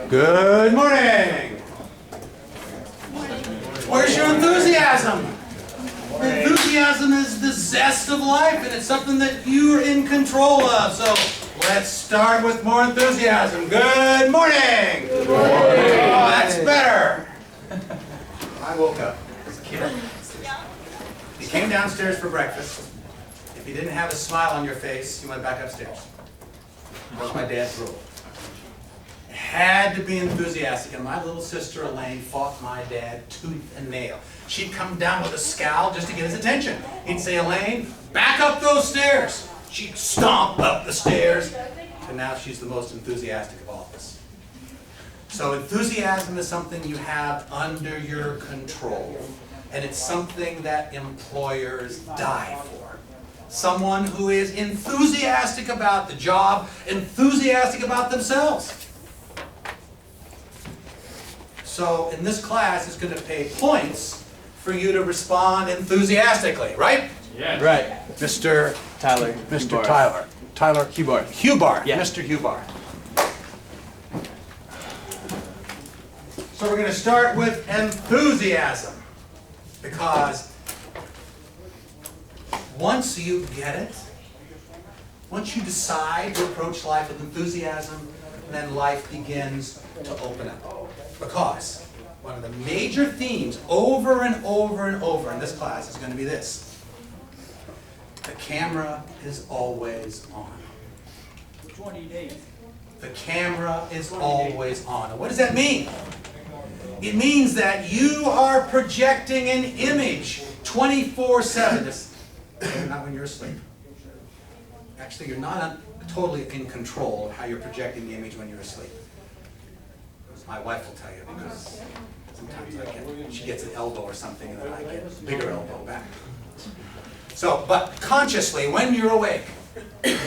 Good morning. Where's your enthusiasm? Enthusiasm is the zest of life, and it's something that you're in control of. So let's start with more enthusiasm. Good morning. Good morning. Oh, that's better. I woke up as a kid. You came downstairs for breakfast. If you didn't have a smile on your face, you went back upstairs. That was my dad's rule. It had to be enthusiastic, and my little sister Elaine fought my dad tooth and nail. She'd come down with a scowl just to get his attention. He'd say, "Elaine, back up those stairs." She'd stomp up the stairs, and now she's the most enthusiastic of all of us. So enthusiasm is something you have under your control, and it's something that employers die for. Someone who is enthusiastic about the job, enthusiastic about themselves. So in this class, it's going to pay points for you to respond enthusiastically, right? Yes. Right. Mr. Tyler. Mr. Hubar. Tyler. Tyler Hubar. Hubar. Yeah. Mr. Hubar. So we're going to start with enthusiasm, because once you get it, once you decide to approach life with enthusiasm, then life begins to open up. Because one of the major themes over and over and over in this class is going to be this: the camera is always on. 20 days. The camera is always on. And what does that mean? It means that you are projecting an image 24/7. Not when you're asleep. Actually, you're not totally in control of how you're projecting the image when you're asleep. My wife will tell you, because sometimes she gets an elbow or something, and then I get a bigger elbow back. So, but consciously, when you're awake,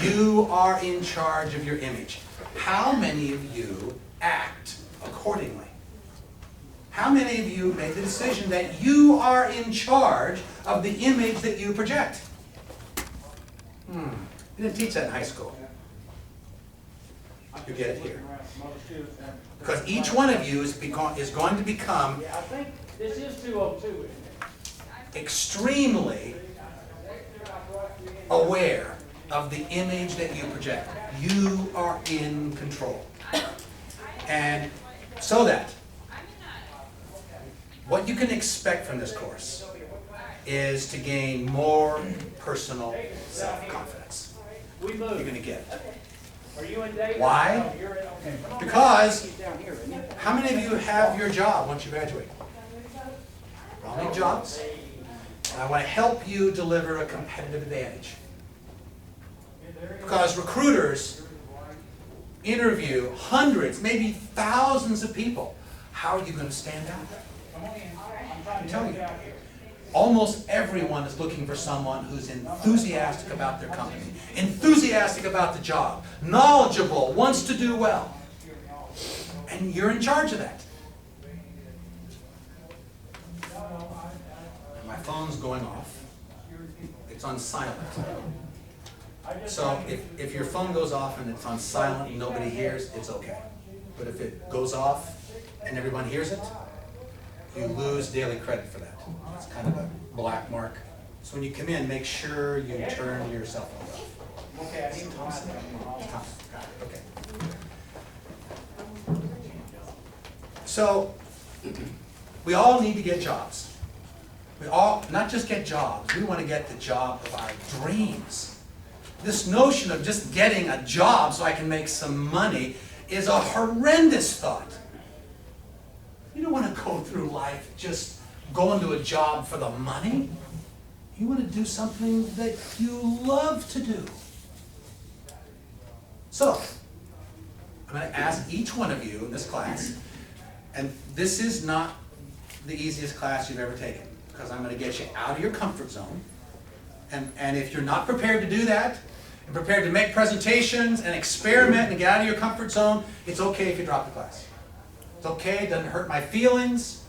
you are in charge of your image. How many of you act accordingly? How many of you make the decision that you are in charge of the image that you project? You didn't teach that in high school. You get it here. Because each one of you is going to become I think this is 202. extremely aware of the image that you project. You are in control. And so that what you can expect from this course is to gain more personal self-confidence. We You're moved. going to get it. Are you in Dayton? Why? Oh, you're in, okay. Because He's down here, isn't he? how many of you have your job once you graduate? All need jobs. And I want to help you deliver a competitive advantage. Because recruiters interview hundreds, maybe thousands of people. How are you going to stand out? I'm telling you. Almost everyone is looking for someone who's enthusiastic about their company, enthusiastic about the job, knowledgeable, wants to do well. And you're in charge of that. My phone's going off. It's on silent. So if your phone goes off and it's on silent and nobody hears, it's okay. But if it goes off and everyone hears it, you lose daily credit for that. It's kind of a black mark. So when you come in, make sure you turn your cell phone off. Okay, I need to Thompson. Thompson. Got it. Okay. So we all need to get jobs. We all not just get jobs. We want to get the job of our dreams. This notion of just getting a job so I can make some money is a horrendous thought. You don't want to go through life just going to a job for the money. You want to do something that you love to do. So, I'm going to ask each one of you in this class, and this is not the easiest class you've ever taken, because I'm going to get you out of your comfort zone. And if you're not prepared to do that, and prepared to make presentations and experiment and get out of your comfort zone, it's okay if you drop the class. It's okay, it doesn't hurt my feelings.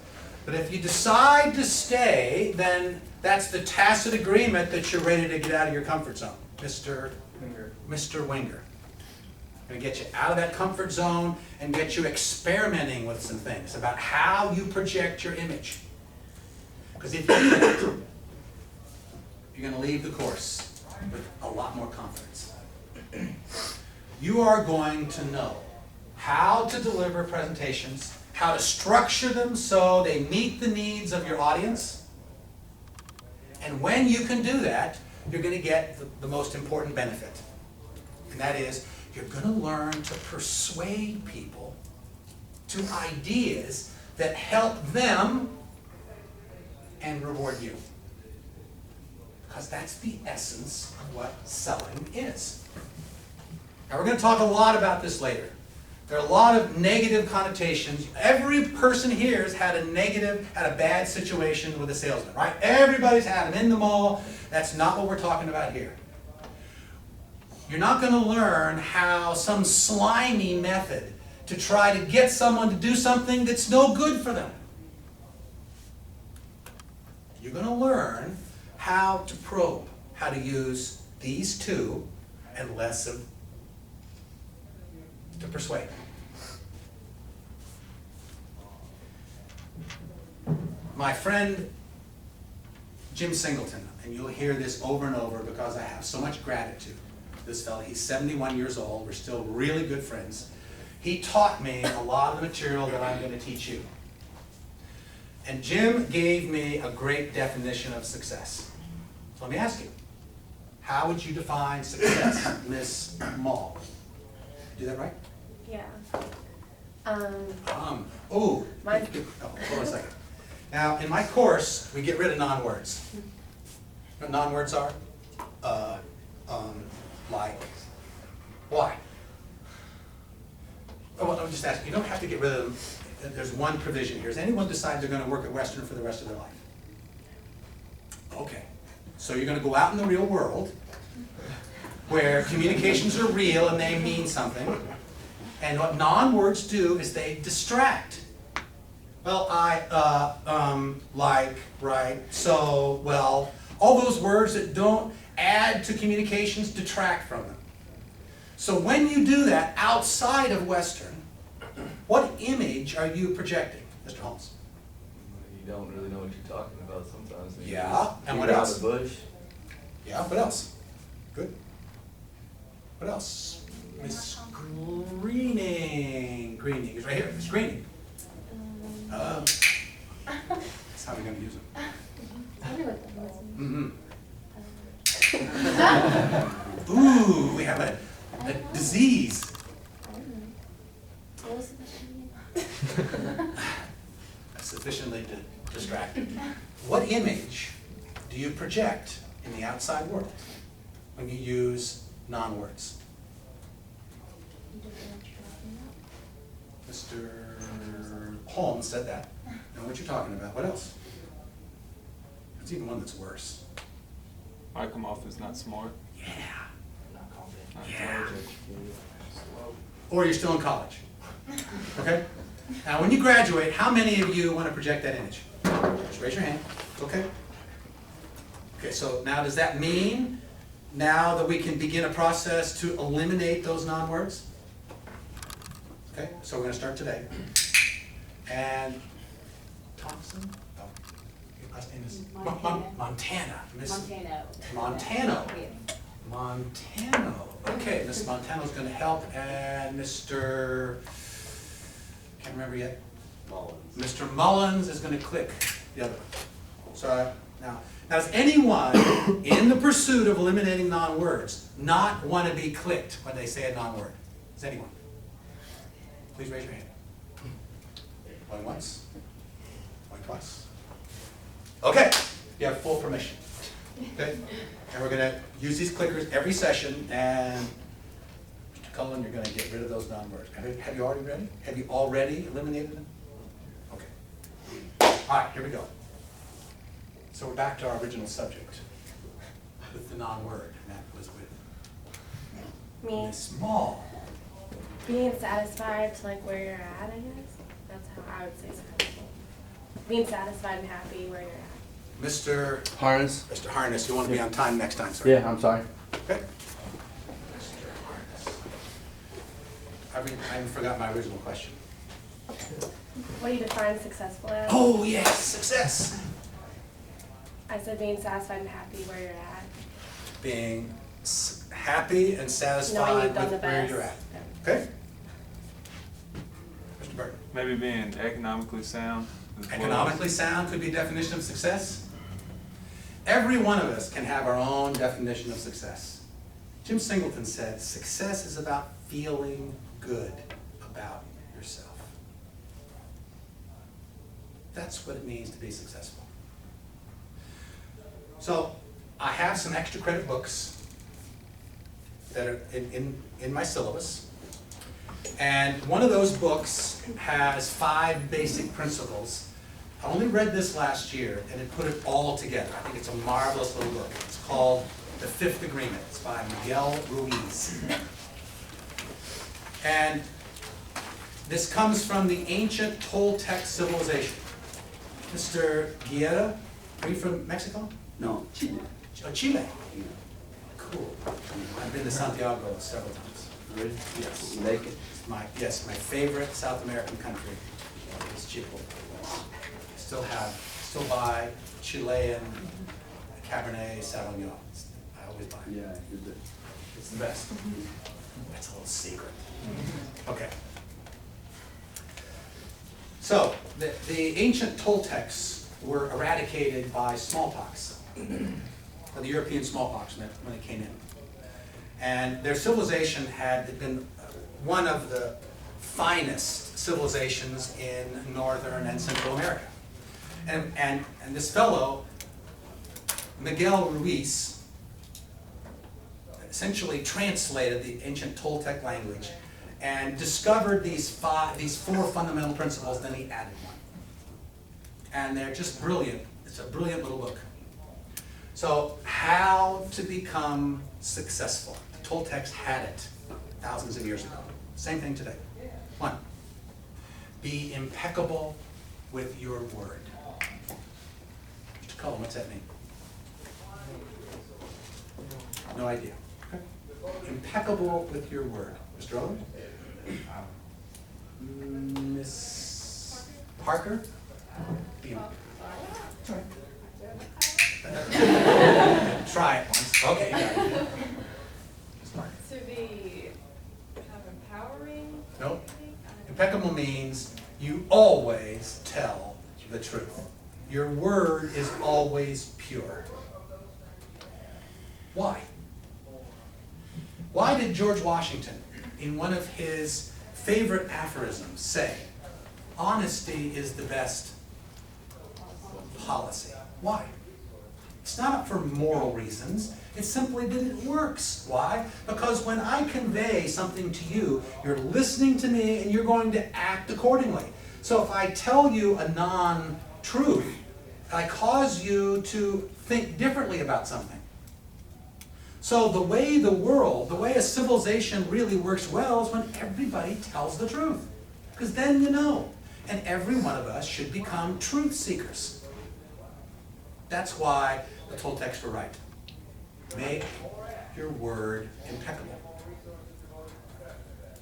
But if you decide to stay, then that's the tacit agreement that you're ready to get out of your comfort zone. Mr. Winger. Going to get you out of that comfort zone and get you experimenting with some things about how you project your image. Because if you do that, you're going to leave the course with a lot more confidence. You are going to know how to deliver presentations, how to structure them so they meet the needs of your audience. And when you can do that, you're going to get the most important benefit. And that is, you're going to learn to persuade people to ideas that help them and reward you. Because that's the essence of what selling is. Now we're going to talk a lot about this later. There are a lot of negative connotations. Every person here has had a bad situation with a salesman, right? Everybody's had them in the mall. That's not what we're talking about here. You're not going to learn how some slimy method to try to get someone to do something that's no good for them. You're going to learn how to probe, how to use these two and less of to persuade. My friend Jim Singleton, and you'll hear this over and over because I have so much gratitude. This fellow, he's 71 years old, we're still really good friends. He taught me a lot of the material that I'm going to teach you. And Jim gave me a great definition of success. So let me ask you, how would you define success, Miss Mall? Do that right? Yeah. Oh, Mine. hold on a second. Now, in my course, we get rid of non-words. You know what non-words are? Like, why? Oh, well, let me just ask, you don't have to get rid of them. There's one provision here. Has anyone decided they're going to work at Western for the rest of their life? Okay. So you're going to go out in the real world where communications are real and they mean something. And what non-words do is they distract. Well, like, right, so, well, all those words that don't add to communications detract from them. So when you do that outside of Western, what image are you projecting, Mr. Holmes? You don't really know what you're talking about sometimes. You Yeah, just and what beat around else? the bush. Yeah, what else? Good. What else? Miss Greening. Greening is right here. Miss Greening. That's how we're going to use them. Tell me what that was. Mm-hmm. Ooh, we have a disease. I don't know. What was the question? Sufficiently distracted. What image do you project in the outside world when you use non-words? Mr. Holmes said that. Know what you're talking about. What else? There's even one that's worse. I come off as not smart, Yeah. Not confident. not Yeah. intelligent. Slow. Or you're still in college. Okay? Now, when you graduate, how many of you want to project that image? Just raise your hand. Okay? Okay, so now does that mean now that we can begin a process to eliminate those non-words? Okay, so we're going to start today. And Thompson? Oh, your last name is Montana. Miss Montano. Montano. Okay, Miss Montano's going to help, and Mr. Can't remember yet. Mullins. Mr. Mullins is going to click the other one. So now does anyone in the pursuit of eliminating non-words not want to be clicked when they say a non-word? Does anyone? Please raise your hand. Going once. Going twice. Okay, you have full permission. Okay, and we're going to use these clickers every session, and Mr. Cullen, you're going to get rid of those non-words. Have you already ready? Have you already eliminated them? Okay. All right, here we go. So we're back to our original subject with the non-word, and that was with Me. Miss Mall. Being satisfied to like where you're at, I guess. That's how I would say successful. Being satisfied and happy where you're at. Mr. Harness? Harness, you want to be on time next time, sir? Yeah, I'm sorry. Okay. Mr. Harness. I forgot my original question. What do you define successful as? Oh, yes, success. I said being satisfied and happy where you're at. Being happy and Knowing satisfied you've done with the where best. you're at. Okay? Mr. Burton. Maybe being economically sound. as well. Economically sound could be a definition of success. Every one of us can have our own definition of success. Jim Singleton said, success is about feeling good about yourself. That's what it means to be successful. So, I have some extra credit books that are in my syllabus. And one of those books has 5 basic principles. I only read this last year, and it put it all together. I think it's a marvelous little book. It's called The Fifth Agreement. It's by Miguel Ruiz. And this comes from the ancient Toltec civilization. Mr. Guerra, are you from Mexico? No, Chile. Oh, Chile. Cool. I've been to Santiago several times. Really? Yes. You like it? My favorite South American country is Chile. Still buy Chilean Cabernet Sauvignon. I always buy it. Yeah, you do. It's the best. That's a little secret. Okay. So, the ancient Toltecs were eradicated by smallpox, the European smallpox when it came in. And their civilization had been one of the finest civilizations in Northern and Central America. And this fellow, Miguel Ruiz, essentially translated the ancient Toltec language and discovered these 4 fundamental principles, then he added one. And they're just brilliant. It's a brilliant little book. So, how to become successful. The Toltecs had it thousands of years ago. Same thing today. 1, be impeccable with your word. Mr. Cullen, what's that mean? No idea. Okay. Impeccable with your word. Mr. Owen? Miss Parker? Be Try it once. Okay, you got it. Miss Parker. To be kind of empowering? Nope. Impeccable means you always tell the truth. Your word is always pure. Why? Why did George Washington, in one of his favorite aphorisms, say, honesty is the best policy? Why? It's not for moral reasons. It's simply that it works. Why? Because when I convey something to you, you're listening to me and you're going to act accordingly. So if I tell you a non-truth, I cause you to think differently about something. So the way a civilization really works well is when everybody tells the truth. Because then you know. And every one of us should become truth seekers. That's why the Toltecs were right. Make your word impeccable.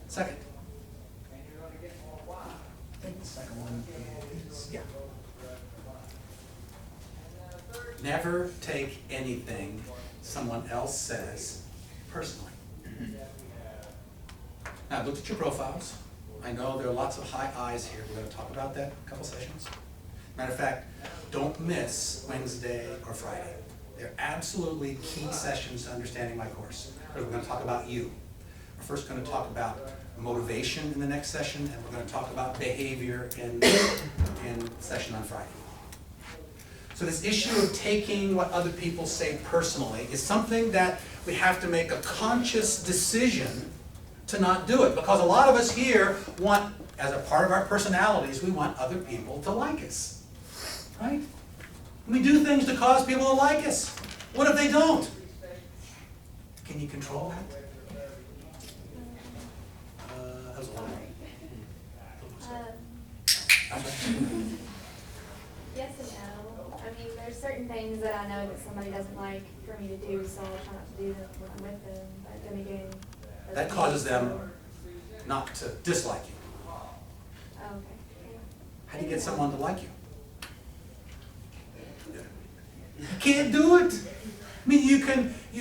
Second. I think the second one is, yeah. Never take anything someone else says personally. Now, I looked at your profiles. I know there are lots of high I's here. We're going to talk about that in a couple sessions. Matter of fact, don't miss Wednesday or Friday. They're absolutely key sessions to understanding my course. We're going to talk about you. We're first going to talk about motivation in the next session, and we're going to talk about behavior in session on Friday. So this issue of taking what other people say personally is something that we have to make a conscious decision to not do it. Because a lot of us here want, as a part of our personalities, we want other people to like us. Right? We do things to cause people to like us. What if they don't? Can you control that? That was a long one. Yes and no. I mean, there's certain things that I know that somebody doesn't like for me to do, so I'll try not to do them when I'm with them. But then again, That causes them not to dislike you. Oh, okay. How do you get someone to like you? You can't do it. I mean, you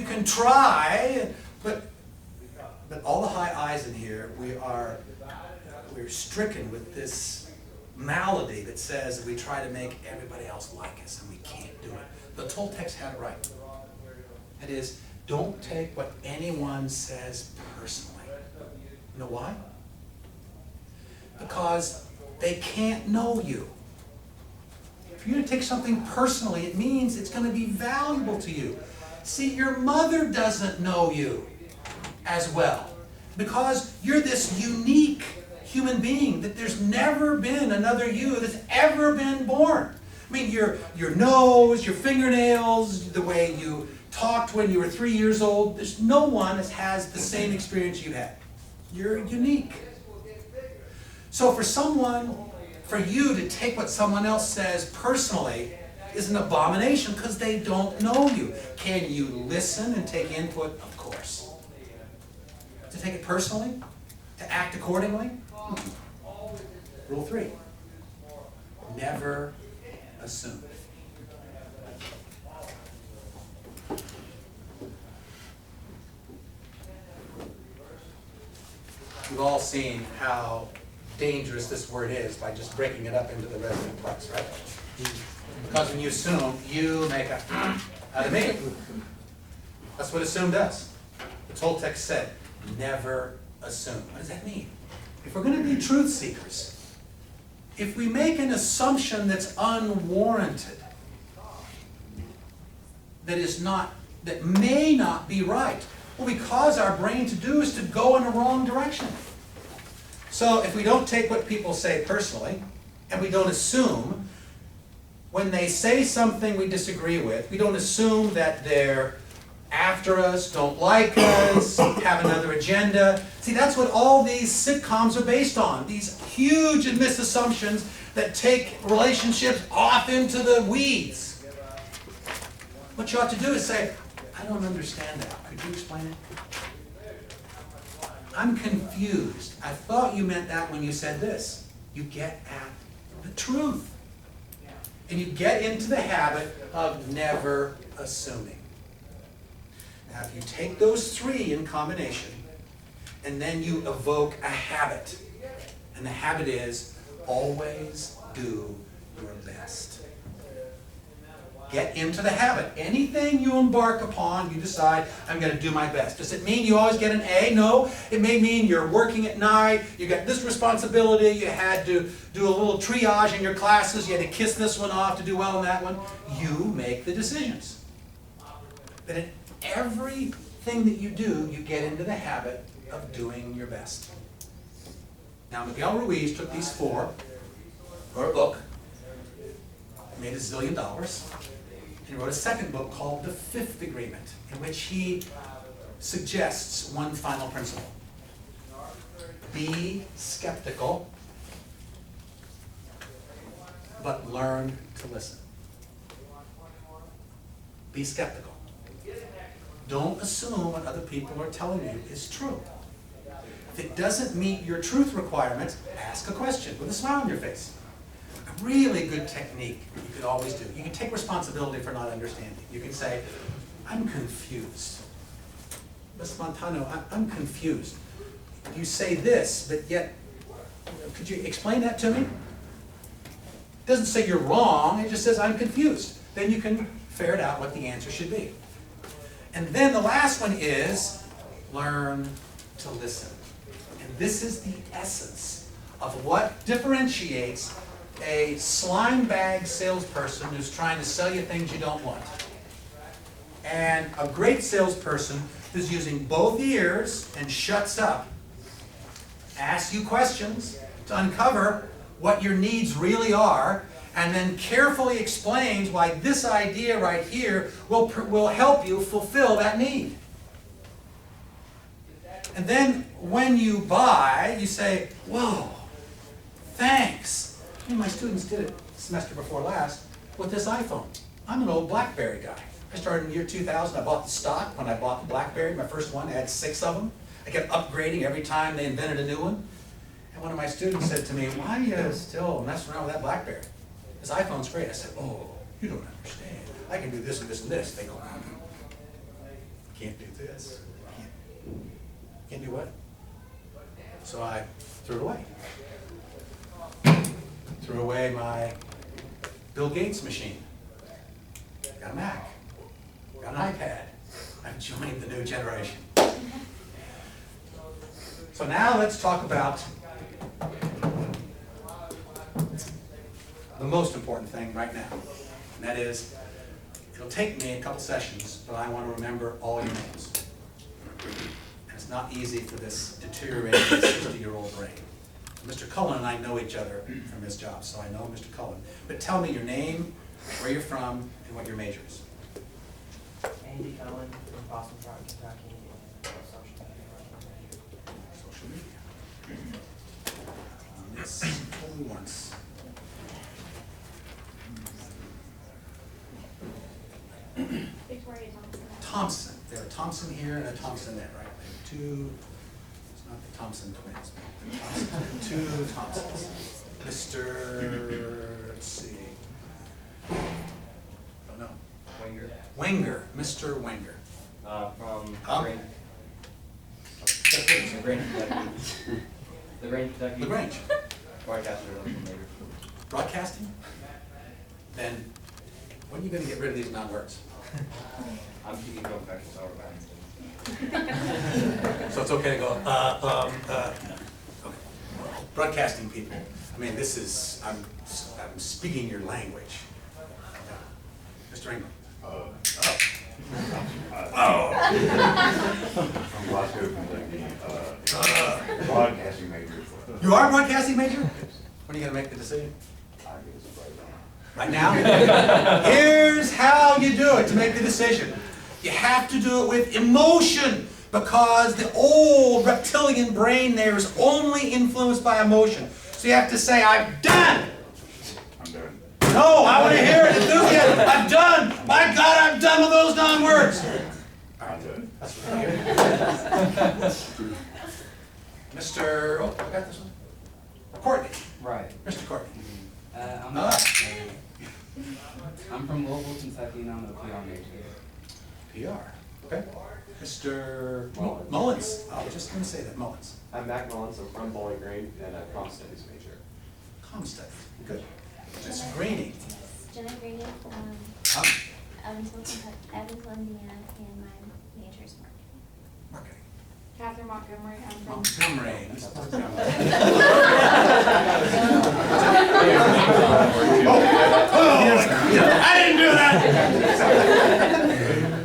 can try, but all the high I's in here, we're stricken with this malady that says that we try to make everybody else like us, and we can't do it. The Toltecs had it right. That is, don't take what anyone says personally. You know why? Because they can't know you. If you're going to take something personally, it means it's going to be valuable to you. See, your mother doesn't know you as well because you're this unique human being that there's never been another you that's ever been born. I mean, your nose, your fingernails, the way you talked when you were 3 years old, there's no one that has the same experience you had. You're unique. So for you to take what someone else says personally is an abomination because they don't know you. Can you listen and take input? Of course. To take it personally? To act accordingly? Rule 3. Never assume. We've all seen how dangerous this word is by just breaking it up into the resident parts, right? Because when you assume, you make a out of me. That's what assume does. The Toltec said, never assume. What does that mean? If we're going to be truth seekers, if we make an assumption that's unwarranted, that may not be right, what we cause our brain to do is to go in the wrong direction. So if we don't take what people say personally, and we don't assume, when they say something we disagree with, we don't assume that they're after us, don't like us, have another agenda. See, that's what all these sitcoms are based on. These huge misassumptions that take relationships off into the weeds. What you ought to do is say, I don't understand that. Could you explain it? I'm confused. I thought you meant that when you said this. You get at the truth. And you get into the habit of never assuming. Now, if you take those 3 in combination, and then you evoke a habit, and the habit is always do your best. Get into the habit. Anything you embark upon, you decide, I'm going to do my best. Does it mean you always get an A? No. It may mean you're working at night, you got this responsibility, you had to do a little triage in your classes, you had to kiss this one off to do well in that one. You make the decisions. But in everything that you do, you get into the habit of doing your best. Now, Miguel Ruiz took these 4, wrote a book, made $1 zillion. He wrote a second book called The Fifth Agreement, in which he suggests one final principle. Be skeptical, but learn to listen. Be skeptical. Don't assume what other people are telling you is true. If it doesn't meet your truth requirements, ask a question with a smile on your face. A really good technique you could always do. You can take responsibility for not understanding. You can say, I'm confused. Ms. Montano, I'm confused. You say this, but yet, could you explain that to me? It doesn't say you're wrong, it just says I'm confused. Then you can ferret out what the answer should be. And then the last one is, learn to listen. And this is the essence of what differentiates a slime bag salesperson who's trying to sell you things you don't want, and a great salesperson who's using both ears and shuts up, asks you questions to uncover what your needs really are, and then carefully explains why this idea right here will help you fulfill that need. And then when you buy, you say, whoa, thanks. My students did it semester before last with this iPhone. I'm an old BlackBerry guy. I started in the year 2000. I bought the stock when I bought the BlackBerry, my first one. I had 6 of them. I They kept upgrading every time they invented a new one. And one of my students said to me, why are you still messing around with that BlackBerry? This iPhone's great. I said, oh, you don't understand. I can do this and this and this. They go, can't do this. Can't do what? So I threw it away. Threw away my Bill Gates machine. Got a Mac. Got an iPad. I've joined the new generation. So now let's talk about the most important thing right now. And that is, it'll take me a couple sessions, but I want to remember all your names. And it's not easy for this deteriorating 60-year-old brain. Mr. Cullen and I know each other from his job, so I know Mr. Cullen. But tell me your name, where you're from, and what your major is. Andy Cullen from Boston Park, Kentucky, and social media. Social media. This only once. Victoria Thompson. Thompson. There are Thompson here and a Thompson there, right? There are two, it's not the Thompson twins, but Thompson, two Thompsons. Mr. Let's see. Don't know. Winger. Wenger, Mr. Wenger. From Huh? LaGrange, Kentucky. LaGrange, Kentucky. LaGrange. Broadcaster local major. Broadcasting? Then, when are you going to get rid of these non-words? I'm keeping going back to our lines. So it's okay to go, okay. Broadcasting people. I mean, this is, I'm speaking your language. Mr. Ingram. From Glasgow, Kentucky, broadcasting major. You are a broadcasting major? When are you going to make the decision? I guess Right now? Here's how you do it to make the decision. You have to do it with emotion, because the old reptilian brain there is only influenced by emotion. So you have to say, I'm done. I'm done. No, I want to hear it. Enthusiasm. I'm done. My God, I'm done with those non-words. I'm done. That's what I hear. Mr. Oh, I got this one. Courtney. Right. Mr. Courtney. I'm from Louisville, Kentucky, and I'm a PR major. PR. Okay. Mr. Mullins. I was just going to say that. Mullins. I'm Mac Mullins. I'm from Bowling Green and a comm studies major. Comm studies. Good. Ms. Greeny. Jenna Green from Evansville, Indiana, and my major is marketing. Marketing. Catherine Montgomery, I'm from. Montgomery. Ms. Montgomery. I didn't do that!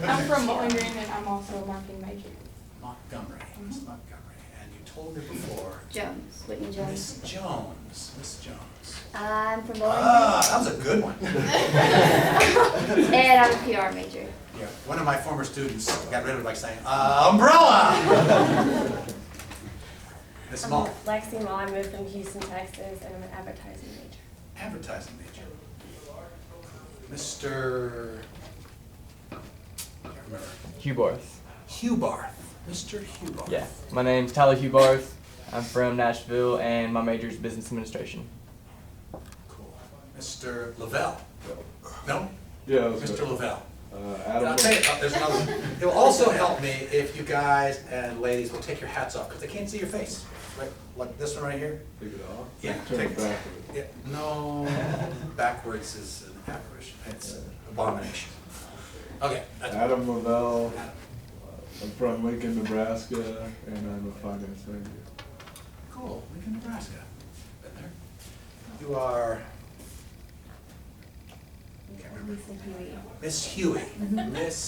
I'm from Bowling Green and I'm also a marketing major. Montgomery. Ms. Montgomery. And you told me before. Jones, Whitney Jones. Miss Jones. Miss Jones. I'm from Bowling That was a good one. Green. And I'm a PR major. Yeah, one of my former students got rid of it by saying, umbrella! Miss Mull. Lexi Mull, I moved from Houston, Texas, and I'm an advertising major. Advertising major. Mr. I can't remember. Hugh Barth. Hugh Barth. Mr. Hugh Barth. Yeah, my name's Tyler Hugh Barth. I'm from Nashville, and my major is business administration. Cool. Mr. Lavelle. No? Yeah. Mr. Lavelle. Adam. I'll tell you, there's another one. It will also help me if you guys and ladies will take your hats off, because they can't see your face. Right, like this one right here. Take it off. Yeah. Turn Take it backwards. Yeah, no, backwards is an apparition. It's an abomination. Okay. That's Adam Lavelle. Adam. I'm from Lincoln, Nebraska, and I'm a finance major. Cool. Lincoln, Nebraska. Been there. You are. I can't remember. Miss Huey. Miss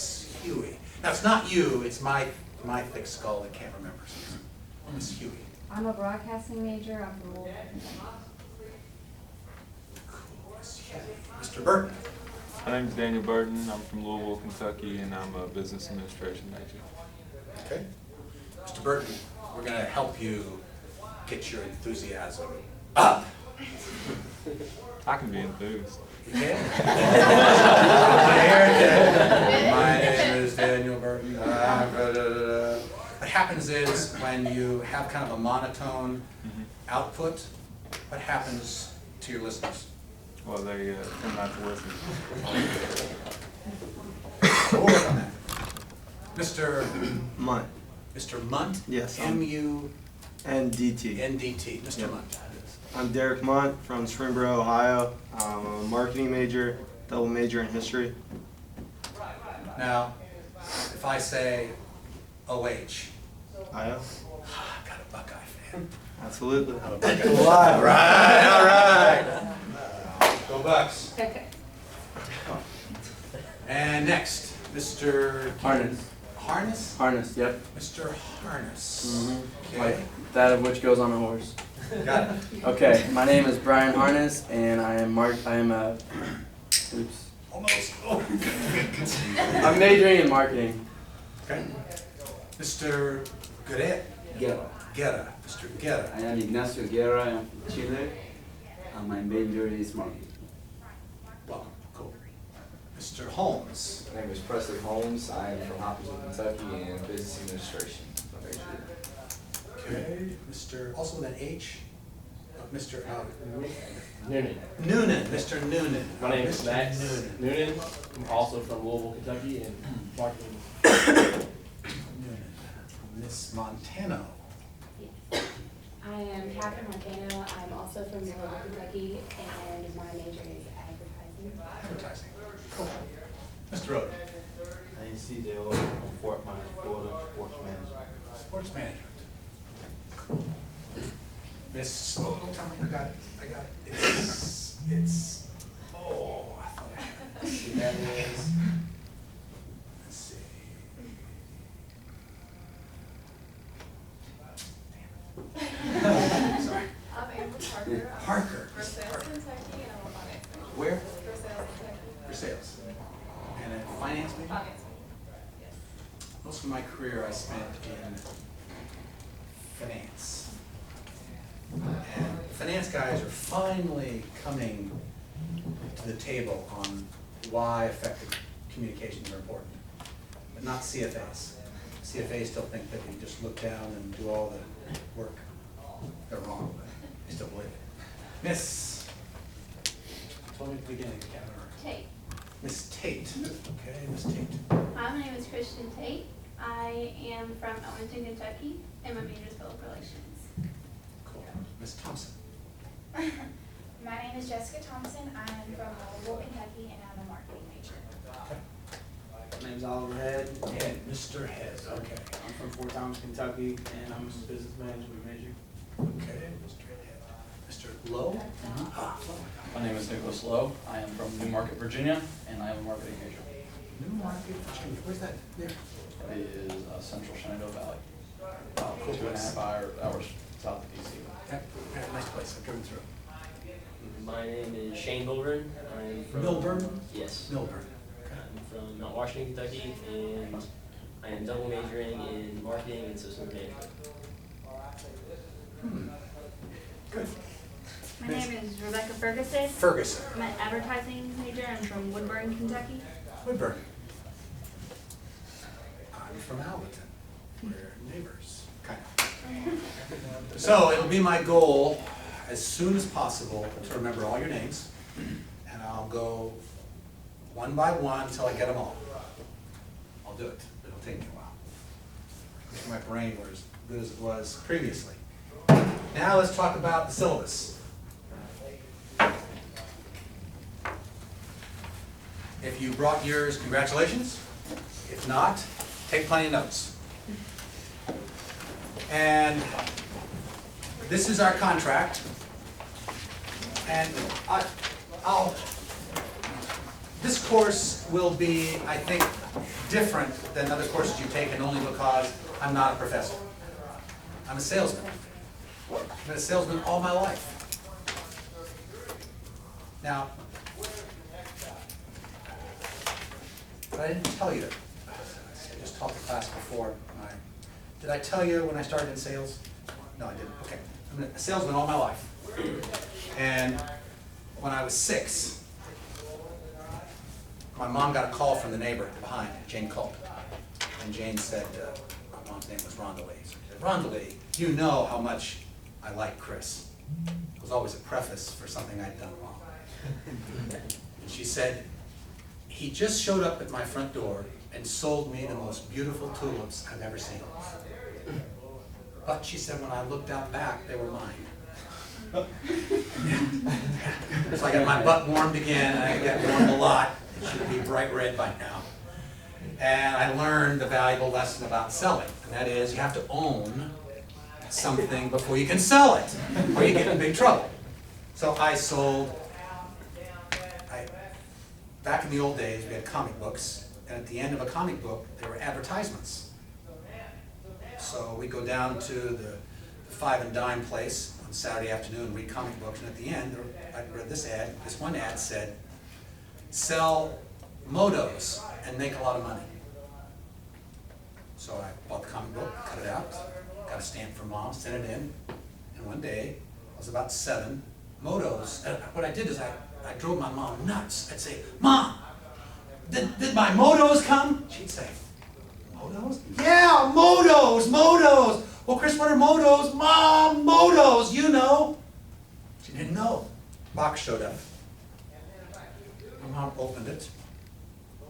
Huey. Now it's not you. It's my thick skull that can't remember. Miss Huey. I'm a broadcasting major. I'm from Louisville, Kentucky. Cool. Miss Huey. Mr. Burton. My name's Daniel Burton. I'm from Louisville, Kentucky, and I'm a business administration major. Okay. Mr. Burton, we're going to help you get your enthusiasm up. I can be enthused. You can? My name is Daniel Burton. But happens is when you have kind of a monotone output, what happens to your listeners? Well, they tend not to listen. We'll work on that. Mr. Munt. Mr. Munt? Yes. M-U-N-D-T. NDT. Mr. Yep. Munt. I'm Derek Munt from Spring Derry, Ohio. I'm a marketing major, double major in history. Now, if I say OH. Ohio? Got a Buckeye fan. Absolutely. All right. Go Bucks. And next, Mr. Harness. Harness? Harness, yep. Mr. Harness. Mm-hmm. Okay. That of which goes on a horse. Got it. Okay, my name is Brian Harness, and I am oops. Almost. Oh. I'm majoring in marketing. Okay. Mr. Guerra. Guerra. Mr. Guerra. I am Ignacio Guerra. I am from Chile, and my major is marketing. Welcome. Cool. Mr. Holmes. My name is Presley Holmes. I am from Hopkinsville, Kentucky, and business administration. Okay. Mr. Also with an H. Mr. Noonan. Noonan. Mr. Noonan. My name is Mr. Max Noonan. I'm also from Louisville, Kentucky, and marketing. Noonan. Miss Montano. I am Catherine Marcano. I'm also from Louisville, Kentucky, and my major is advertising. Advertising. Cool. Mr. Roden. I am CJ from Fort Myers, Florida, sports management. Sports management. Miss, oh, tell me, I got it, it's, oh, I thought I had it. Let's see, that is, let's see. Sorry. I'm Amber Parker. Parker. For sales Kentucky, and I'm a finance major. Where? For sales Kentucky. For sales. And a finance major? Finance major, yes. Most of my career I spent in finance. And finance guys are finally coming to the table on why effective communications are important, but not CFAs. CFAs still think that you just look down and do all the work. They're wrong, but they still believe it. Miss, told me at the beginning, Tate. Miss Tate. Okay, Miss Tate. Hi, my name is Christian Tate. I am from Owenston, Kentucky, and my major is public relations. Cool. Miss Thompson. My name is Jessica Thompson. I'm from Louisville, Kentucky, and I'm a marketing major. My name's Oliver Head. And Mr. Head, okay. I'm from Fort Thomas, Kentucky, and I'm a business management major. Okay, Mr. Head. Mr. Lowe? Ah, Lowe. My name is Nicholas Lowe. I am from Newmarket, Virginia, and I am a marketing major. Newmarket, Virginia. Where's that near? It is Central Shenandoah Valley, about 2.5 hours south of DC. Yep, nice place. I've driven through. My name is Shane Milburn. I'm from Milburn? Yes. Milburn. I'm from Mount Washington, Kentucky, and I am double majoring in marketing and systems management. Good. My name is Rebecca Ferguson. Ferguson. I'm an advertising major. I'm from Woodburn, Kentucky. Woodburn. I'm from Alberton. We're neighbors, kind of. So it'll be my goal as soon as possible to remember all your names, and I'll go one by one until I get them all. I'll do it, but it'll take me a while. Wish my brain were as good as it was previously. Now let's talk about the syllabus. If you brought yours, congratulations. If not, take plenty of notes. And this is our contract. And this course will be, I think, different than other courses you've taken only because I'm not a professor. I'm a salesman. I've been a salesman all my life. Now, but I didn't tell you. I just taught the class before. Did I tell you when I started in sales? No, I didn't. Okay. I've been a salesman all my life. And when I was 6, my mom got a call from the neighbor behind, Jane Culp. And Jane said, Mom, mom's name was Rhonda Lee. So she said, Rhonda Lee, you know how much I like Chris. It was always a preface for something I'd done wrong. And she said, he just showed up at my front door and sold me the most beautiful tulips I've ever seen. But she said, when I looked out back, they were mine. So I got my butt warmed again, and I got warmed a lot. It should be bright red by now. And I learned a valuable lesson about selling, and that is you have to own something before you can sell it, or you get in big trouble. So I sold, back in the old days, we had comic books, and at the end of a comic book, there were advertisements. So we go down to the Five and Dime place on Saturday afternoon and read comic books, and at the end, I read this ad. This one ad said, sell motos and make a lot of money. So I bought the comic book, cut it out, got a stamp from Mom, sent it in, and one day, I was about 7, motos. What I did is I drove my mom nuts. I'd say, Mom, did my motos come? She'd say, motos? Yeah, motos, motos. Well, Chris, what are motos? Mom, motos, you know. She didn't know. Box showed up. My mom opened it.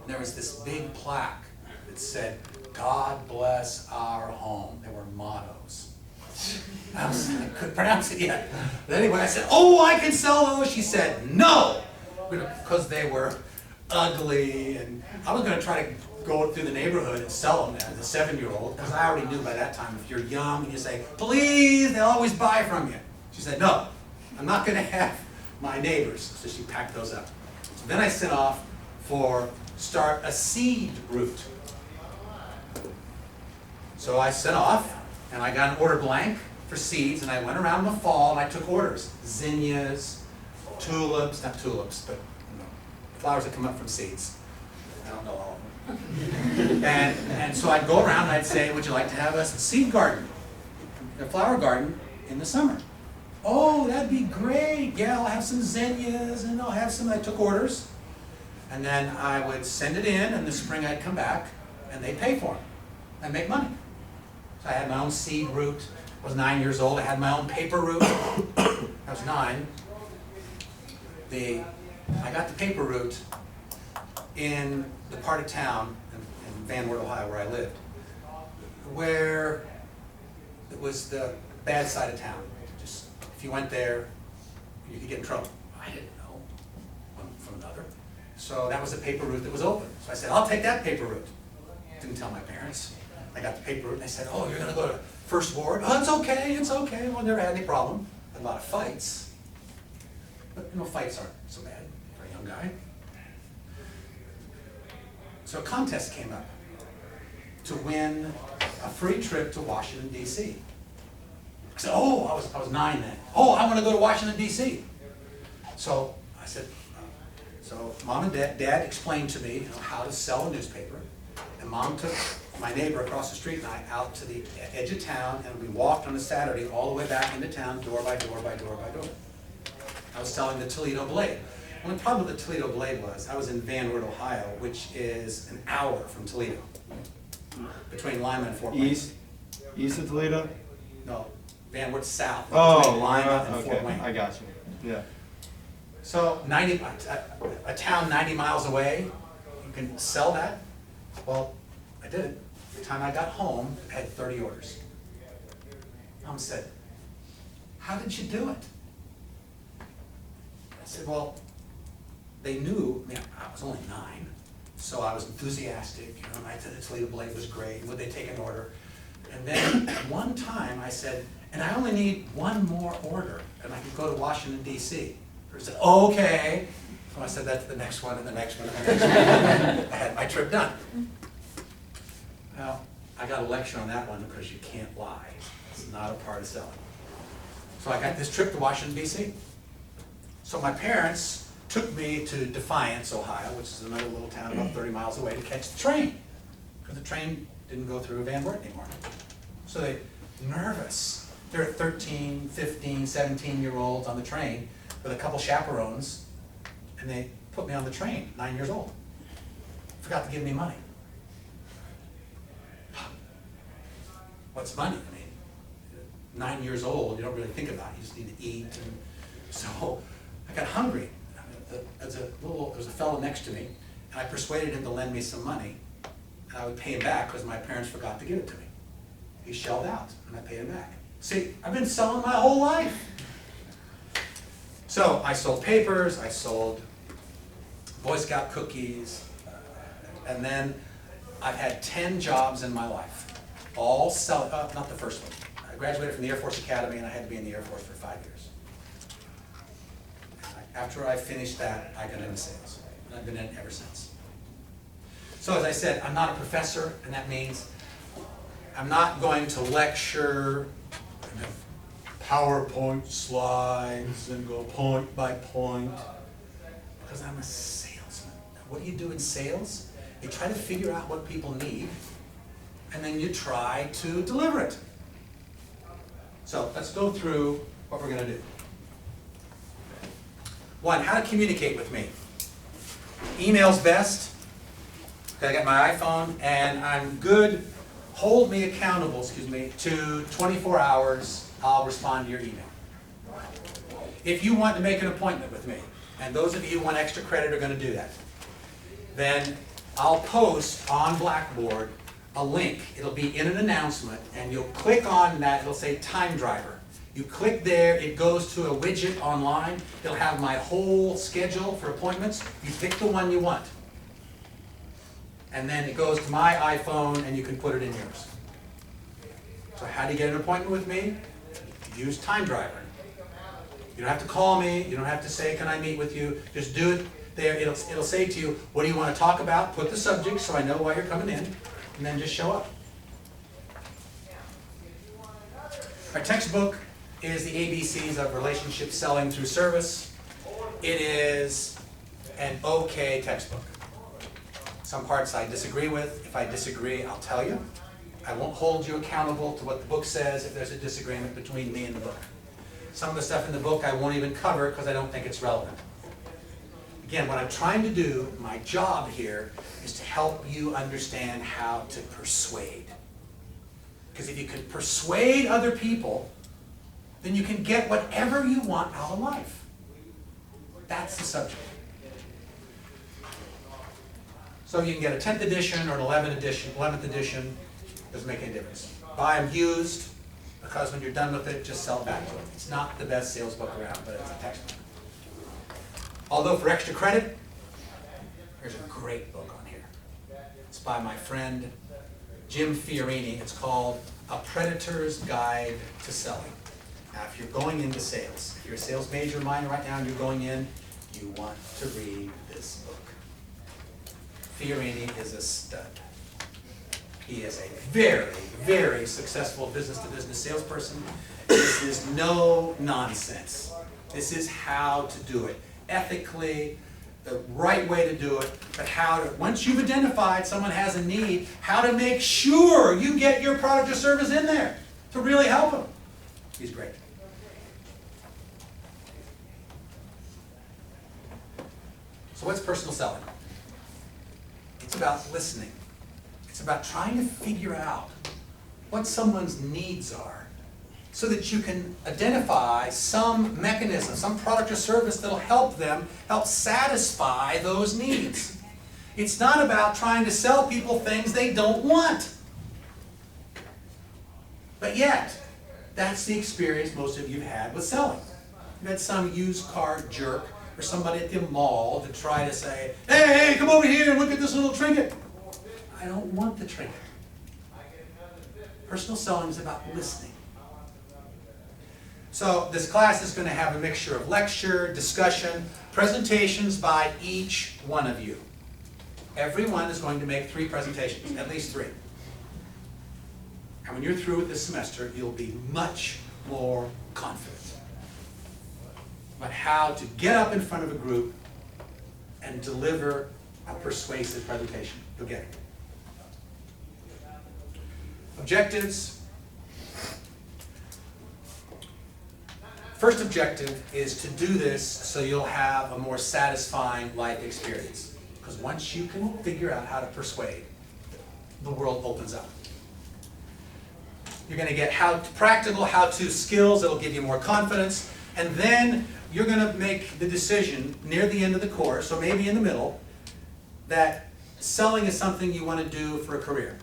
And there was this big plaque that said, God bless our home. There were mottos. I couldn't pronounce it yet. But anyway, I said, oh, I can sell those. She said, no, because they were ugly. And I was going to try to go through the neighborhood and sell them as a 7-year-old, because I already knew by that time if you're young and you say, please, they'll always buy from you. She said, no, I'm not going to have my neighbors. So she packed those up. So then I set off for start a seed route. So I set off, and I got an order blank for seeds, and I went around in the fall, and I took orders. Zinnias, tulips, not tulips, but flowers that come up from seeds. I don't know all of them. and so I'd go around, and I'd say, would you like to have a seed garden, a flower garden in the summer? Oh, that'd be great. Yeah, I'll have some zinnias, and I'll have some. I took orders, and then I would send it in, and in the spring I'd come back, and they'd pay for them. I'd make money. So I had my own seed route. I was 9 years old. I had my own paper route. I was 9. I got the paper route in the part of town in Van Wert, Ohio, where I lived, where it was the bad side of town. Just if you went there, you could get in trouble. I didn't know one from another. So that was the paper route that was open. So I said, I'll take that paper route. Didn't tell my parents. I got the paper route, and they said, oh, you're going to go to First Ward? Oh, it's okay, it's okay. Well, I never had any problem. Had a lot of fights. But, fights aren't so bad for a young guy. So a contest came up to win a free trip to Washington, D.C. I said, oh, I was 9 then. Oh, I want to go to Washington, D.C. So I said, so Mom and Dad explained to me how to sell a newspaper. And Mom took my neighbor across the street and I out to the edge of town, and we walked on a Saturday all the way back into town, door by door by door by door. I was selling the Toledo Blade. And the problem with the Toledo Blade was I was in Van Wert, Ohio, which is an hour from Toledo, between Lima and Fort Wayne. East of Toledo? No, Van Wert south, Oh, between Lima and okay. Fort Wayne. I got you. Yeah. So a town 90 miles away, you can sell that? Well, I did it. By the time I got home, I had 30 orders. Mom said, how did you do it? I said, well, they knew, I was only 9, so I was enthusiastic, and I said the Toledo Blade was great, would they take an order? And then one time I said, and I only need one more order, and I can go to Washington, D.C. He said, okay. So I said, that's the next one, and the next one, and the next one. I had my trip done. Well, I got a lecture on that one because you can't lie. It's not a part of selling. So I got this trip to Washington, D.C. So my parents took me to Defiance, Ohio, which is another little town about 30 miles away, to catch the train, because the train didn't go through Van Wert anymore. So they nervous. They're 13, 15, 17-year-olds on the train with a couple chaperones, and they put me on the train, 9 years old. Forgot to give me money. what's money? I mean, 9 years old, you don't really think about it. You just need to eat. And so I got hungry. There was a fellow next to me, and I persuaded him to lend me some money. And I would pay him back because my parents forgot to give it to me. He shelled out, and I paid him back. See, I've been selling my whole life. So I sold papers, I sold Boy Scout cookies, and then I've had 10 jobs in my life. All selling, not the first one. I graduated from the Air Force Academy, and I had to be in the Air Force for 5 years. After I finished that, I got into sales, and I've been in it ever since. So as I said, I'm not a professor, and that means I'm not going to lecture PowerPoint slides and go point by point, because I'm a salesman. What do you do in sales? You try to figure out what people need, and then you try to deliver it. So let's go through what we're going to do. 1, how to communicate with me. Email's best. I got my iPhone, and I'm good. Hold me accountable, to 24 hours. I'll respond to your email. If you want to make an appointment with me, and those of you who want extra credit are going to do that, then I'll post on Blackboard a link. It'll be in an announcement, and you'll click on that. It'll say Time Driver. You click there, it goes to a widget online. It'll have my whole schedule for appointments. You pick the one you want. And then it goes to my iPhone, and you can put it in yours. So how do you get an appointment with me? Use Time Driver. You don't have to call me. You don't have to say, can I meet with you? Just do it there. It'll say to you, what do you want to talk about? Put the subject so I know why you're coming in, and then just show up. Our textbook is the ABCs of relationship selling through service. It is an okay textbook. Some parts I disagree with. If I disagree, I'll tell you. I won't hold you accountable to what the book says if there's a disagreement between me and the book. Some of the stuff in the book I won't even cover because I don't think it's relevant. Again, what I'm trying to do, my job here, is to help you understand how to persuade. Because if you can persuade other people, then you can get whatever you want out of life. That's the subject. So you can get a 10th edition or an 11th edition, doesn't make any difference. Buy them used, because when you're done with it, just sell it back to them. It's not the best sales book around, but it's a textbook. Although for extra credit, there's a great book on here. It's by my friend Jim Fiorini. It's called A Predator's Guide to Selling. Now, if you're going into sales, if you're a sales major minor right now and you're going in, you want to read this book. Fiorini is a stud. He is a very, very successful business-to-business salesperson. This is no nonsense. This is how to do it. Ethically, the right way to do it, but how to, once you've identified someone has a need, how to make sure you get your product or service in there to really help them. He's great. So what's personal selling? It's about listening. It's about trying to figure out what someone's needs are so that you can identify some mechanism, some product or service that'll help them, help satisfy those needs. It's not about trying to sell people things they don't want. But yet, that's the experience most of you have had with selling. You've had some used car jerk or somebody at the mall to try to say, hey, come over here and look at this little trinket. I don't want the trinket. Personal selling is about listening. So this class is going to have a mixture of lecture, discussion, presentations by each one of you. Everyone is going to make 3 presentations, at least 3. And when you're through with this semester, you'll be much more confident about how to get up in front of a group and deliver a persuasive presentation. You'll get it. Objectives. First objective is to do this so you'll have a more satisfying life experience. Because once you can figure out how to persuade, the world opens up. You're going to get practical how-to skills that'll give you more confidence. And then you're going to make the decision near the end of the course, or maybe in the middle, that selling is something you want to do for a career.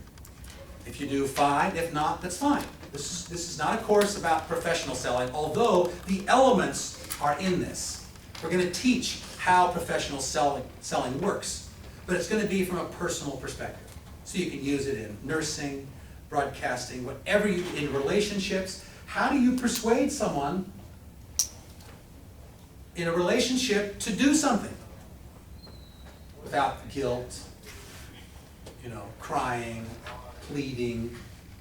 If you do, fine. If not, that's fine. This is not a course about professional selling, although the elements are in this. We're going to teach how professional selling works, but it's going to be from a personal perspective. So you can use it in nursing, broadcasting, whatever you, in relationships. How do you persuade someone in a relationship to do something without guilt, crying, pleading?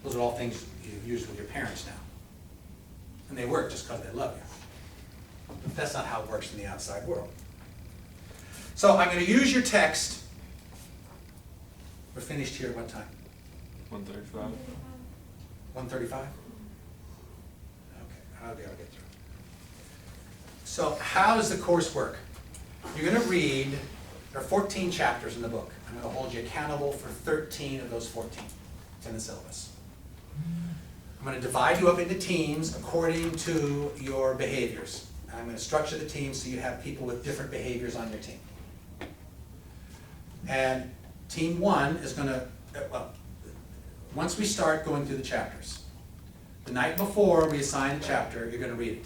Those are all things you use with your parents now. And they work just because they love you. But that's not how it works in the outside world. So I'm going to use your text. We're finished here at what time? 1:35. 1:35? Okay, I'll get through. So how does the course work? You're going to read, there are 14 chapters in the book. I'm going to hold you accountable for 13 of those 14. It's in the syllabus. I'm going to divide you up into teams according to your behaviors. I'm going to structure the teams so you have people with different behaviors on your team. And team 1 is going to, once we start going through the chapters, the night before we assign the chapter, you're going to read it.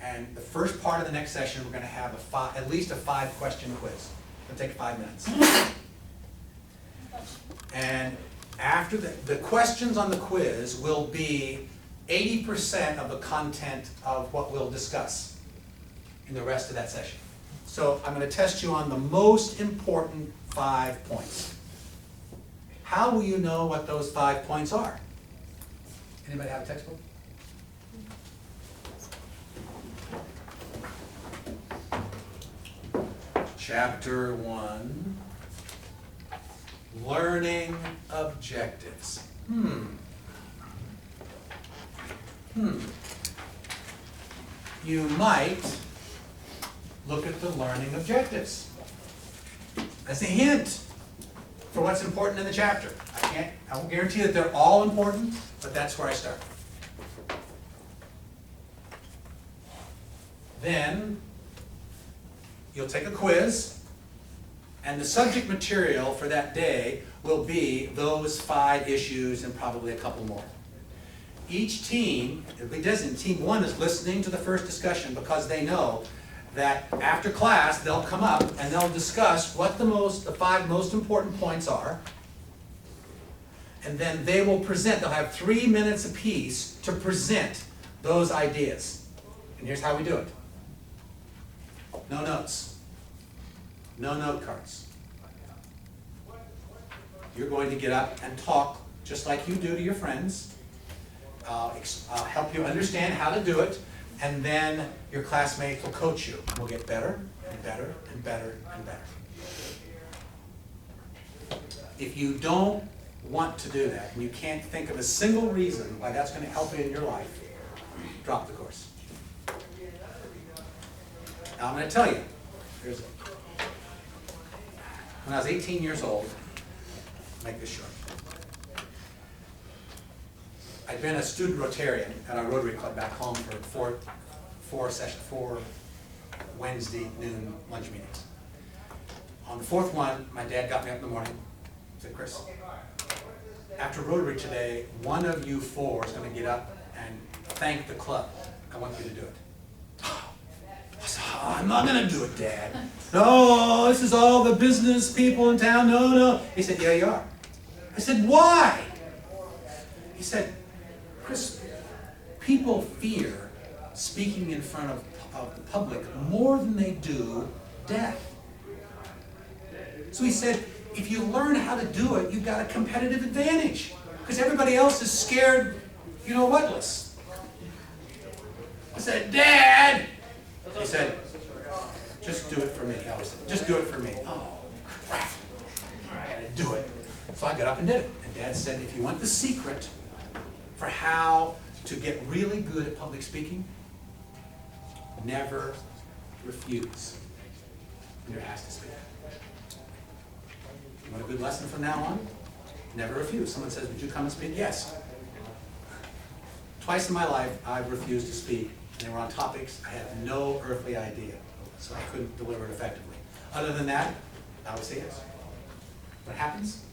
And the first part of the next session, we're going to have at least a 5-question quiz. It'll take 5 minutes. And after the questions on the quiz will be 80% of the content of what we'll discuss in the rest of that session. So I'm going to test you on the most important 5 points. How will you know what those 5 points are? Anybody have a textbook? Chapter 1, Learning Objectives. You might look at the learning objectives as a hint for what's important in the chapter. I won't guarantee that they're all important, but that's where I start. Then you'll take a quiz, and the subject material for that day will be those 5 issues and probably a couple more. Each team, if it doesn't, team 1 is listening to the first discussion because they know that after class they'll come up and they'll discuss what the 5 most important points are, and then they will present. They'll have 3 minutes apiece to present those ideas. And here's how we do it. No notes. No note cards. You're going to get up and talk just like you do to your friends. I'll help you understand how to do it, and then your classmates will coach you. We'll get better and better and better and better. If you don't want to do that, and you can't think of a single reason why that's going to help you in your life, drop the course. Now I'm going to tell you, when I was 18 years old, make this short, I'd been a student Rotarian at our Rotary Club back home for four Wednesday noon lunch meetings. On the 4th one, my dad got me up in the morning and said, "Chris, after Rotary today, one of you 4 is going to get up and thank the club. I want you to do it." I said, "I'm not going to do it, Dad." "No, this is all the business people in town. No." He said, "Yeah, you are." I said, "Why?" He said, "Chris, people fear speaking in front of the public more than they do death." So he said, if you learn how to do it, you've got a competitive advantage. Because everybody else is scared, whatless. I said, "Dad!" He said, "Just do it for me." I always said, "Just do it for me." Oh, crap. I had to do it. So I got up and did it. And Dad said, if you want the secret for how to get really good at public speaking, never refuse when you're asked to speak. You want a good lesson from now on? Never refuse. Someone says, "Would you come and speak?" "Yes." Twice in my life, I've refused to speak, and they were on topics I had no earthly idea, so I couldn't deliver it effectively. Other than that, I would say yes. What happens?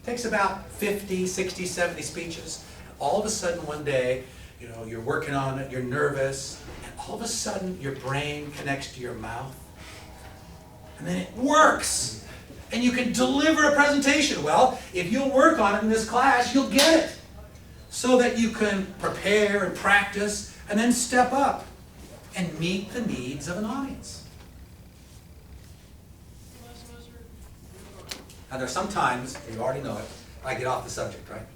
It takes about 50, 60, 70 speeches. All of a sudden one day, you know, you're working on it, you're nervous, and all of a sudden your brain connects to your mouth, and then it works, and you can deliver a presentation. Well, if you'll work on it in this class, you'll get it, so that you can prepare and practice, and then step up and meet the needs of an audience. Now there's some times, you already know it, I get off the subject, right?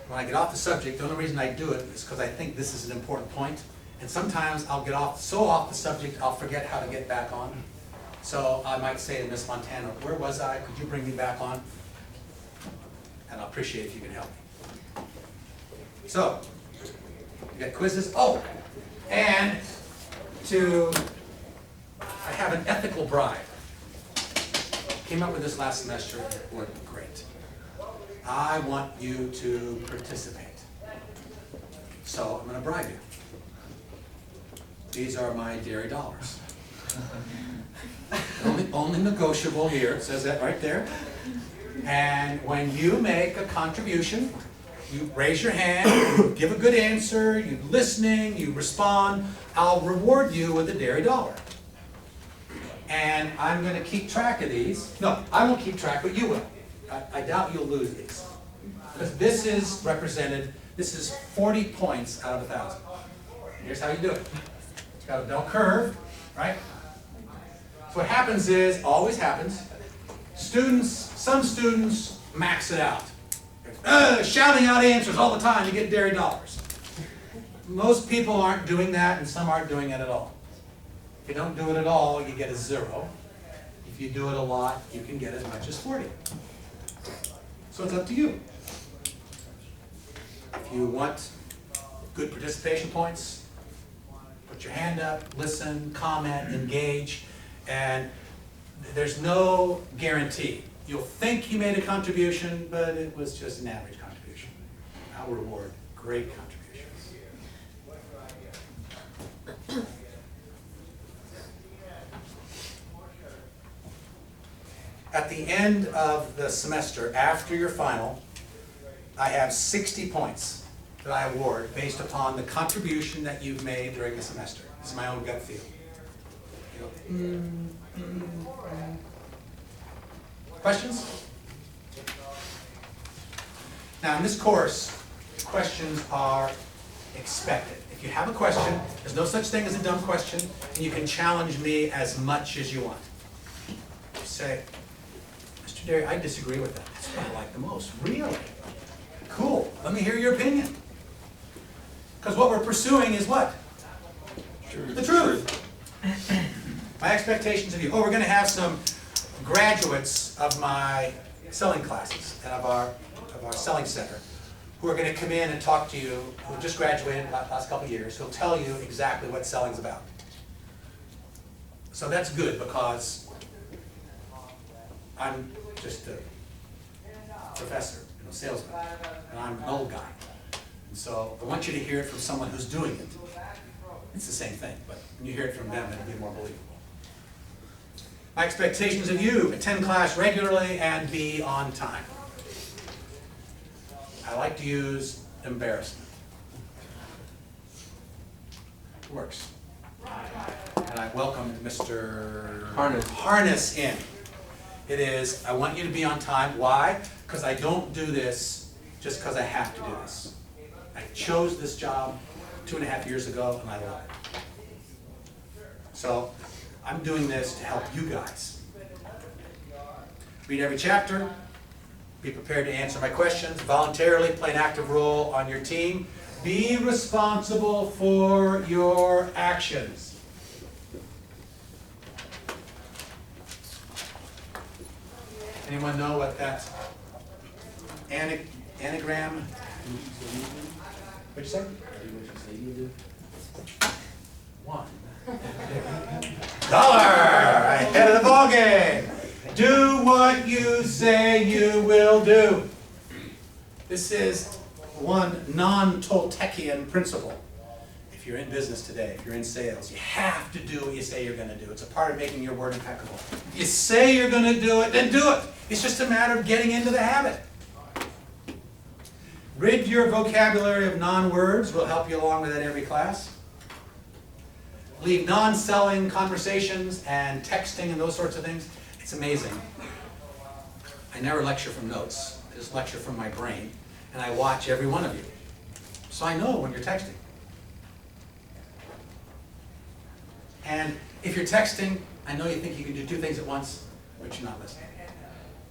When I get off the subject, the only reason I do it is because I think this is an important point. And sometimes I'll get so off the subject, I'll forget how to get back on. So I might say to Miss Montana, where was I? Could you bring me back on? And I'll appreciate if you can help me. So, you got quizzes? Oh, and I have an ethical bribe. Came up with this last semester, it worked great. I want you to participate. So I'm going to bribe you. These are my Derry dollars. only negotiable here, it says that right there. And when you make a contribution, you raise your hand, you give a good answer, you're listening, you respond, I'll reward you with a Derry dollar. And I'm going to keep track of these. No, I won't keep track, but you will. I doubt you'll lose these. Because this is represented, this is 40 points out of 1,000. Here's how you do it. It's got a bell curve, right? So what happens is, always happens, some students max it out. Shouting out answers all the time, you get Derry dollars. Most people aren't doing that, and some aren't doing it at all. If you don't do it at all, you get a 0. If you do it a lot, you can get as much as 40. So it's up to you. If you want good participation points, put your hand up, listen, comment, engage, and there's no guarantee. You'll think you made a contribution, but it was just an average contribution. I'll reward great contributions. At the end of the semester, after your final, I have 60 points that I award based upon the contribution that you've made during the semester. This is my own gut feel. Questions? Now in this course, questions are expected. If you have a question, there's no such thing as a dumb question, and you can challenge me as much as you want. You say, Mr. Derry, I disagree with that. That's what I like the most. Really? Cool. Let me hear your opinion. Because what we're pursuing is what? Truth. The truth. My expectations of you. Oh, we're going to have some graduates of my selling classes and of our selling center who are going to come in and talk to you, who just graduated the last couple of years, who'll tell you exactly what selling's about. So that's good because I'm just a professor, salesman, and I'm an old guy. And so I want you to hear it from someone who's doing it. It's the same thing, but when you hear it from them, it'll be more believable. My expectations of you: attend class regularly and be on time. I like to use embarrassment. It works. And I welcomed Mr. Harness in. It is, I want you to be on time. Why? Because I don't do this just because I have to do this. I chose this job 2.5 years ago, and I love it. So I'm doing this to help you guys. Read every chapter. Be prepared to answer my questions. Voluntarily play an active role on your team. Be responsible for your actions. Anyone know what that anagram? What'd you say? $1. Ahead of the ball game. Do what you say you will do. This is one non-Toltekian principle. If you're in business today, if you're in sales, you have to do what you say you're going to do. It's a part of making your word impeccable. If you say you're going to do it, then do it. It's just a matter of getting into the habit. Rid your vocabulary of non-words. We'll help you along with that every class. Leave non-selling conversations and texting and those sorts of things. It's amazing. I never lecture from notes. I just lecture from my brain. And I watch every one of you. So I know when you're texting. And if you're texting, I know you think you can do two things at once, but you're not listening.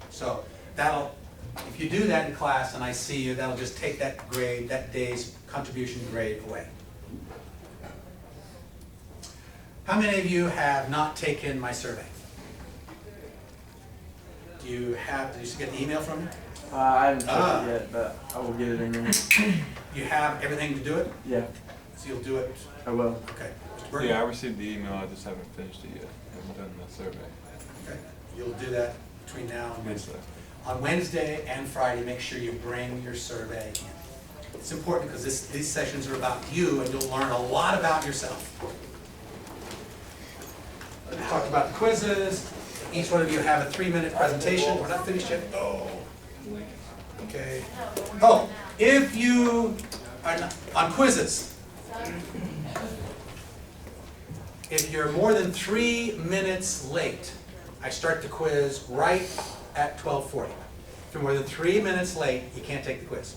So if you do that in class and I see you, that'll just take that grade, that day's contribution grade away. How many of you have not taken my survey? Did you get the email from me? I haven't checked it yet, but I will get it in there. You have everything to do it? Yeah. So you'll do it? I will. Okay. Mr. Bergen? Yeah, I received the email, I just haven't finished it yet. I haven't done the survey. Okay. You'll do that between now and Wednesday. Yes, On Wednesday and Friday, make sure you bring your survey in. It's important because these sessions are about you and you'll learn a lot about yourself. We talked about the quizzes. Each one of you have a 3-minute presentation. We're not finished yet. Oh. Okay. Oh, if you are not, on quizzes, if you're more than 3 minutes late, I start the quiz right at 12:40. If you're more than 3 minutes late, you can't take the quiz.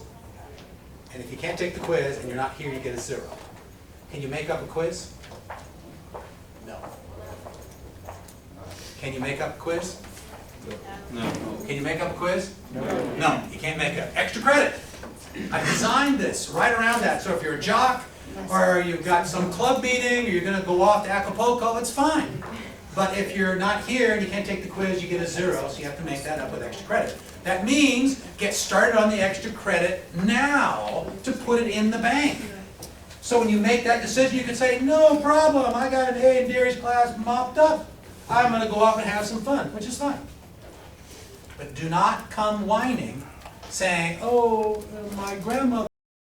And if you can't take the quiz and you're not here, you get a 0. Can you make up a quiz? No. Can you make up a quiz? No. Can you make up a quiz? No. No, you can't make up. Extra credit. I designed this right around that. So if you're a jock, or you've got some club meeting, or you're going to go off to Acapulco, it's fine. But if you're not here and you can't take the quiz, you get a 0, so you have to make that up with extra credit. That means get started on the extra credit now to put it in the bank. So when you make that decision, you can say, no problem, I got an A in Derry's class mopped up. I'm going to go off and have some fun, which is fine. But do not come whining, saying, oh, my grandmother